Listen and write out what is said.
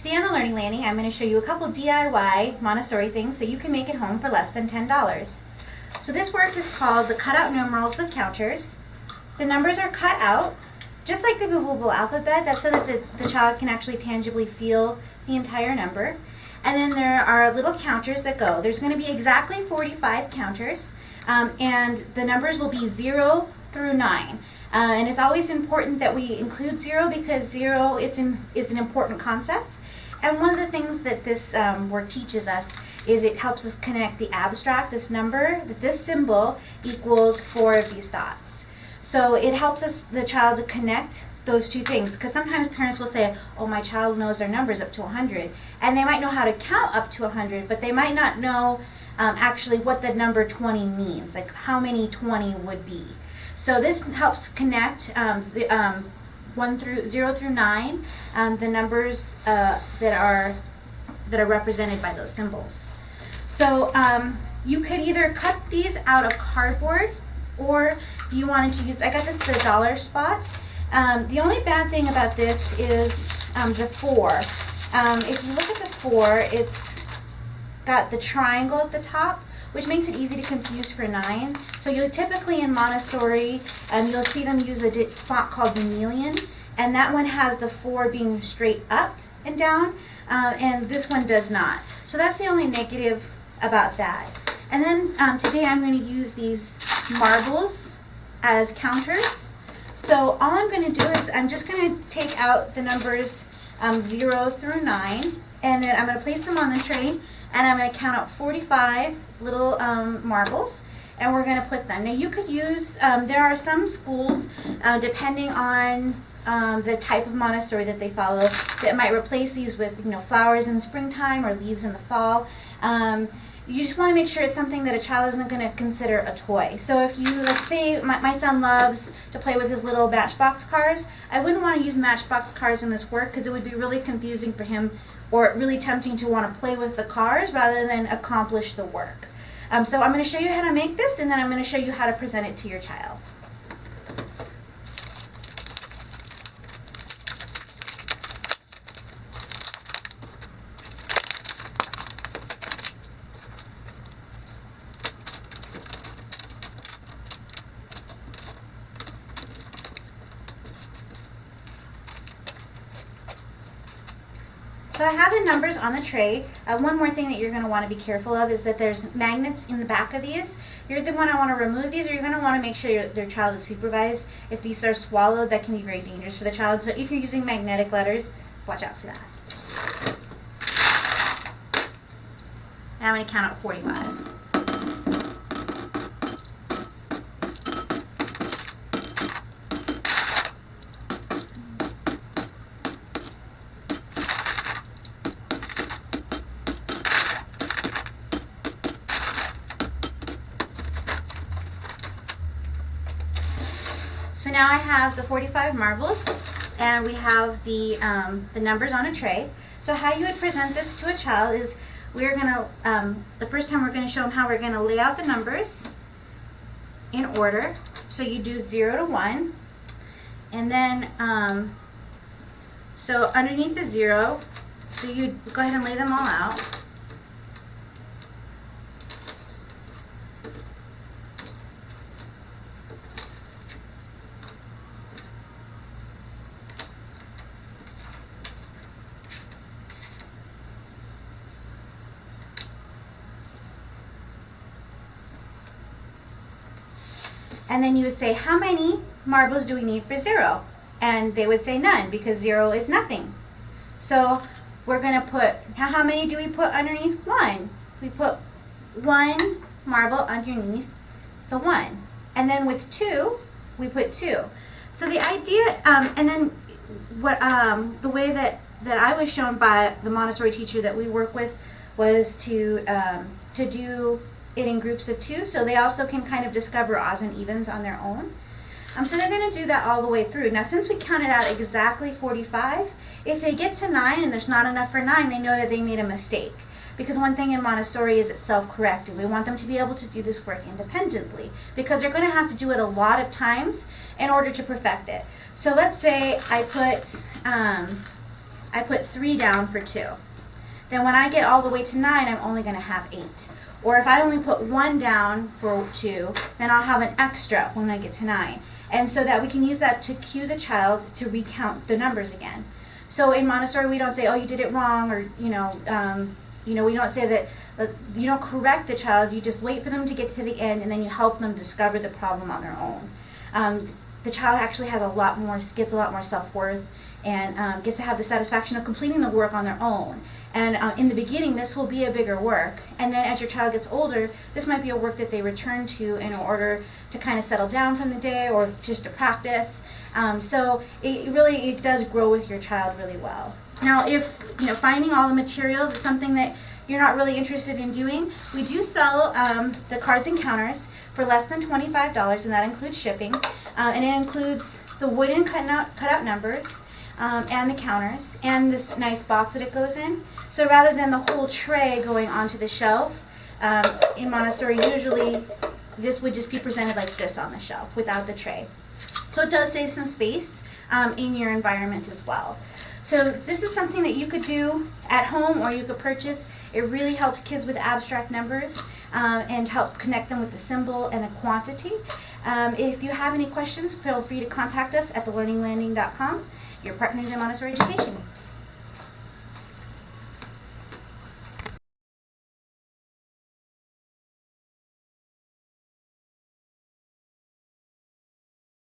Today on the Learning Landing, I'm going to show you a couple DIY Montessori things that you can make at home for less than $10. So this work is called the Cutout Numerals with Counters. The numbers are cut out, just like the movable alphabet. That's so that the child can actually tangibly feel the entire number. And then there are little counters that go. There's going to be exactly 45 counters, and the numbers will be 0 through 9. And it's always important that we include 0 because 0 is an important concept. And one of the things that this work teaches us is it helps us connect the abstract, this number, that this symbol equals 4 of these dots. So it helps us, the child, to connect those two things, because sometimes parents will say, oh, my child knows their numbers up to 100, and they might know how to count up to 100, but they might not know actually what the number 20 means, like how many 20 would be. So this helps connect 0 through 9, the numbers that are represented by those symbols. So you could either cut these out of cardboard, or if you wanted to use, I got this at the dollar spot. The only bad thing about this is the 4. If you look at the 4, it's got the triangle at the top, which makes it easy to confuse for 9. So you'll typically in Montessori, you'll see them use a font called Vermilion, and that one has the 4 being straight up and down, and this one does not. So that's the only negative about that. And then today I'm going to use these marbles as counters. So all I'm going to do is I'm just going to take out the numbers 0 through 9, and then I'm going to place them on the tray, and I'm going to count out 45 little marbles, and we're going to put them. Now you could use, there are some schools, depending on the type of Montessori that they follow, that might replace these with flowers in springtime or leaves in the fall. You just want to make sure it's something that a child isn't going to consider a toy. So if you, like, say my son loves to play with his little Matchbox cars, I wouldn't want to use Matchbox cars in this work because it would be really confusing for him, or really tempting to want to play with the cars rather than accomplish the work. So I'm going to show you how to make this, and then I'm going to show you how to present it to your child. So I have the numbers on the tray. One more thing that you're going to want to be careful of is that there's magnets in the back of these. You're the one to want to remove these, or you're going to want to make sure your child is supervised. If these are swallowed, that can be very dangerous for the child. So if you're using magnetic letters, watch out for that. Now I'm going to count out 45. So now I have the 45 marbles, and we have the numbers on a tray. So how you would present this to a child is we're going to, the first time we're going to show them how we're going to lay out the numbers in order. So you do 0 to 1, and then, so underneath the 0, so you go ahead and lay them all out. And then you would say, how many marbles do we need for 0? And they would say none, because 0 is nothing. So we're going to put, now how many do we put underneath 1? We put 1 marble underneath the 1. And then with 2, we put 2. So the idea, and then what the way that I was shown by the Montessori teacher that we work with was to do it in groups of 2, so they also can kind of discover odds and evens on their own. So they're going to do that all the way through. Now, since we counted out exactly 45, if they get to 9 and there's not enough for 9, they know that they made a mistake. Because one thing in Montessori is it's self-correcting. We want them to be able to do this work independently, because they're going to have to do it a lot of times in order to perfect it. So let's say I put I put 3 down for 2. Then when I get all the way to 9, I'm only going to have 8. Or if I only put 1 down for 2, then I'll have an extra when I get to 9. And so that we can use that to cue the child to recount the numbers again. So in Montessori, we don't say, oh, you did it wrong, or, we don't say that, you don't correct the child, you just wait for them to get to the end, and then you help them discover the problem on their own. The child actually has gets a lot more self-worth, and gets to have the satisfaction of completing the work on their own. And in the beginning, this will be a bigger work. And then as your child gets older, this might be a work that they return to in order to kind of settle down from the day or just to practice. So it does grow with your child really well. Now, if finding all the materials is something that you're not really interested in doing, we do sell the cards and counters for less than $25, and that includes shipping. And it includes the wooden cutout numbers, and the counters, and this nice box that it goes in. So rather than the whole tray going onto the shelf, in Montessori usually this would just be presented like this on the shelf without the tray. So it does save some space in your environment as well. So this is something that you could do at home or you could purchase. It really helps kids with abstract numbers and help connect them with the symbol and the quantity. If you have any questions, feel free to contact us at thelearninglanding.com, your partners in Montessori education.